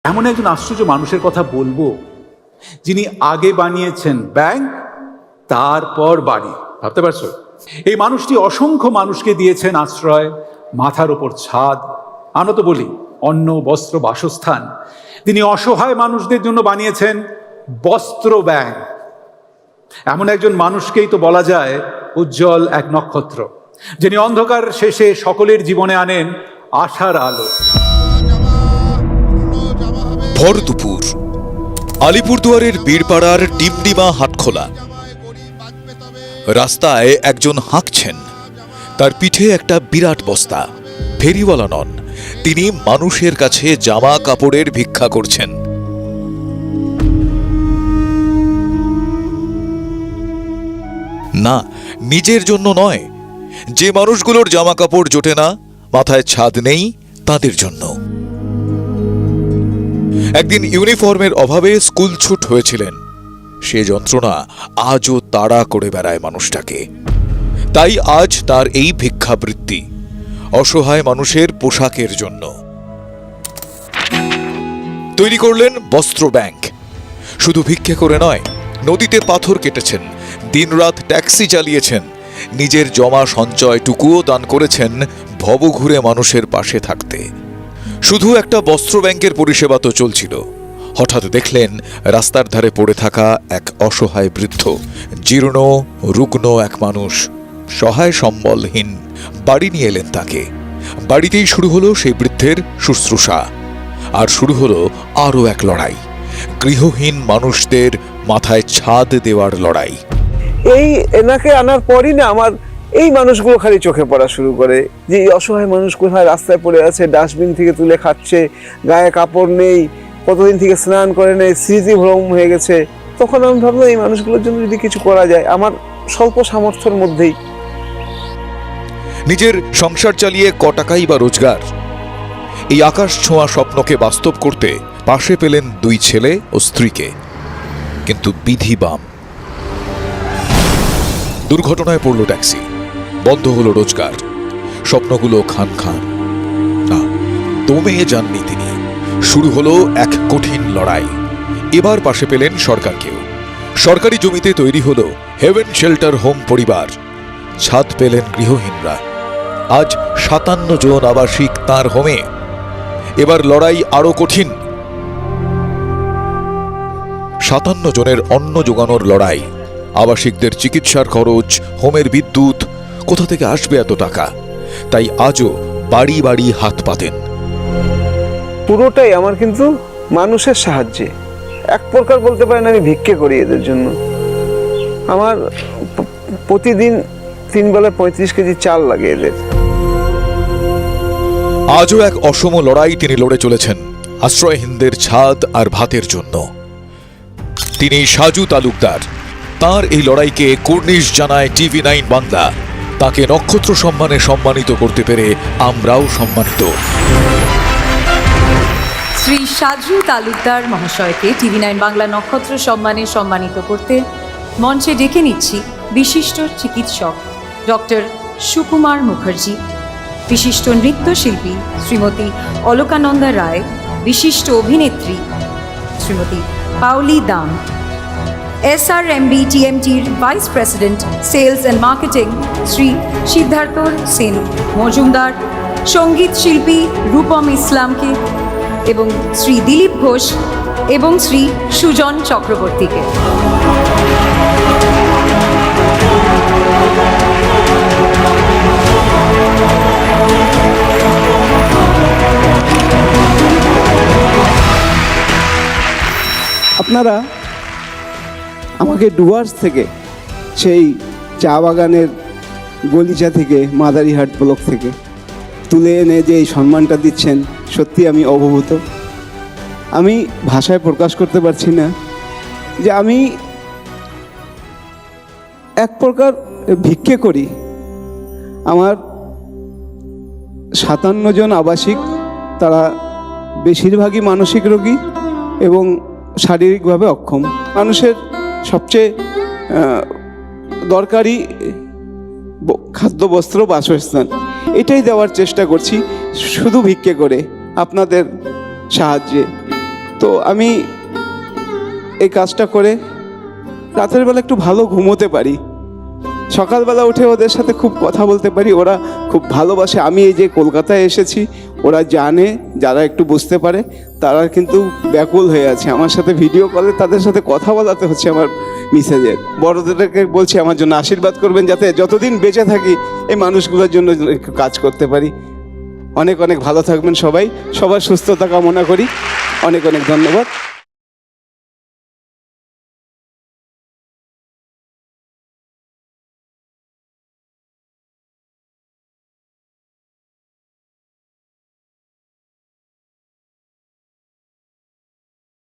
এমন একজন আশ্চর্য মানুষের কথা বলবো, যিনি আগে বানিয়েছেন ব্যাংক, তারপর বাড়ি। ভাবতে পারছো? এই মানুষটি অসংখ্য মানুষকে দিয়েছেন আশ্রয়, মাথার ওপর ছাদ, আমরা তো বলি অন্ন, বস্ত্র, বাসস্থান। তিনি অসহায় মানুষদের জন্য বানিয়েছেন বস্ত্র ব্যাংক। এমন একজন মানুষকেই তো বলা যায় উজ্জ্বল এক নক্ষত্র, যিনি অন্ধকার শেষে সকলের জীবনে আনেন আশার আলো। ভর দুপুর, আলিপুরদুয়ারের বীরপাড়ার ডিমডিমা হাটখোলা। রাস্তায় একজন হাঁকছেন, তার পিঠে একটা বিরাট বস্তা। ফেরিওয়ালা নন, তিনি মানুষের কাছে জামা কাপড়ের ভিক্ষা করছেন। না, নিজের জন্য নয়, যে মানুষগুলোর জামা কাপড় জোটে না, মাথায় ছাদ নেই, তাদের জন্য। একদিন ইউনিফর্মের অভাবে স্কুল ছুট হয়েছিলেন। সে যন্ত্রণা আজও তাড়া করে বেড়ায় মানুষটাকে। তাই আজ তার এই ভিক্ষাবৃত্তি অসহায় মানুষের পোশাকের জন্য। তৈরি করলেন বস্ত্র ব্যাংক। শুধু ভিক্ষা করে নয়, নদীতে পাথর কেটেছেন, দিনরাত ট্যাক্সি চালিয়েছেন, নিজের জমা সঞ্চয়টুকুও দান করেছেন ভবঘুরে মানুষের পাশে থাকতে। শুধু একটা বস্ত্র ব্যাংকের পরিষেবা তো চলছিল, হঠাৎ দেখলেন রাস্তার ধারে পড়ে থাকা এক অসহায় বৃদ্ধ, জীর্ণ রুগ্ন এক মানুষ, সহায় সম্বলহীন। বাড়ি নিয়ে এলেন তাকে। বাড়িতেই শুরু হলো সেই বৃদ্ধের শুশ্রূষা। আর শুরু হলো আরও এক লড়াই, গৃহহীন মানুষদের মাথায় ছাদ দেওয়ার লড়াই। এই এনাকে আনার পরই না আমার এই মানুষগুলো খালি চোখে পড়া শুরু করে, যে এই অসহায় মানুষ কোথায় রাস্তায় পড়ে আছে, ডাস্টবিন থেকে তুলে খাচ্ছে, গায়ে কাপড় নেই, কতদিন থেকে স্নান করে নেই, স্মৃতিভ্রম হয়ে গেছে। তখন আমি ভাবলাম এই মানুষগুলোর জন্য যদি কিছু করা যায় আমার স্বল্প সামর্থ্যের মধ্যেই। নিজের সংসার চালিয়ে ক টাকাই বা রোজগার। এই আকাশ ছোঁয়া স্বপ্নকে বাস্তব করতে পাশে পেলেন দুই ছেলে ও স্ত্রীকে, কিন্তু বিধি বাম। দুর্ঘটনায় পড়ল ট্যাক্সি, বন্ধ হলো রোজগার, স্বপ্নগুলো খান খান। না, দমে যাননি তিনি। শুরু হলো এক কঠিন লড়াই। এবার পাশে পেলেন সরকারকেও। সরকারি জমিতে তৈরি হলো হেভেন শেল্টার হোম পরিবার। ছাদ পেলেন গৃহহীনরা। আজ 57 জন আবাসিক তাঁর হোমে। এবার লড়াই আরো কঠিন। 57 জনের অন্ন যোগানোর লড়াই, আবাসিকদের চিকিৎসার খরচ, হোমের বিদ্যুৎ, কোথা থেকে আসবে এত টাকা? তাই আজও বাড়ি বাড়ি হাত পাতেন। পুরোটাই আমার কিন্তু মানুষের সাহায্যে। এক প্রকার বলতে পারেন আমি ভিক্ষে করি এদের জন্য। আমার প্রতিদিন 3 বেলা 35 কেজি চাল লাগে এদের। আজও এক অসম লড়াই তিনি লড়ে চলেছেন আশ্রয়হীনদের ছাদ আর ভাতের জন্য। তিনি সাজু তালুকদার। তার এই লড়াইকে কুর্নিশ জানায় TV9 বাংলা। তাকে নক্ষত্র সম্মানে সম্মানিত করতে পেরে আমরাও সম্মানিত। শ্রী সাজু তালুকদার মহাশয়কে TV9 বাংলা নক্ষত্র সম্মানে সম্মানিত করতে মঞ্চে ডেকে নিচ্ছি বিশিষ্ট চিকিৎসক ডক্টর সুকুমার মুখার্জি, বিশিষ্ট নৃত্যশিল্পী শ্রীমতী অলকানন্দা রায়, বিশিষ্ট অভিনেত্রী শ্রীমতী পাওলি দাম, SRMB TMTর vice president sales and marketing Shri Siddhartha Sen Majumdar, সঙ্গীত শিল্পী রূপম ইসলামকে এবং শ্রী দিলীপ ঘোষ এবং শ্রী সুজন চক্রবর্তীকে। আপনারা আমাকে ডুয়ার্স থেকে, সেই চা বাগানের গলিচা থেকে, মাদারিহাট ব্লক থেকে তুলে এনে যে এই সম্মানটা দিচ্ছেন, সত্যি আমি অবভূত। আমি ভাষায় প্রকাশ করতে পারছি না যে আমি এক প্রকার ভিক্ষে করি। আমার 57 জন আবাসিক, তারা বেশিরভাগই মানসিক রোগী এবং শারীরিকভাবে অক্ষম। মানুষের সবচেয়ে দরকারি খাদ্য, বস্ত্র, বাসস্থান, এটাই দেওয়ার চেষ্টা করছি শুধু ভিক্ষে করে, আপনাদের সাহায্যে। তো আমি এই কাজটা করে রাতের বেলা একটু ভালো ঘুমোতে পারি, সকালবেলা উঠে ওদের সাথে খুব কথা বলতে পারি, ওরা খুব ভালোবাসে। আমি এই যে কলকাতায় এসেছি, ওরা জানে, যারা একটু বুঝতে পারে তারা কিন্তু ব্যাকুল হয়ে আছে আমার সাথে ভিডিও কলে, তাদের সাথে কথা বলাতে হচ্ছে আমার মিসেজের। বড়দেরকে বলছি আমার জন্য আশীর্বাদ করবেন, যাতে যতদিন বেঁচে থাকি এই মানুষগুলোর জন্য একটু কাজ করতে পারি। অনেক অনেক ভালো থাকবেন সবাই, সবার সুস্থতা কামনা করি। অনেক অনেক ধন্যবাদ।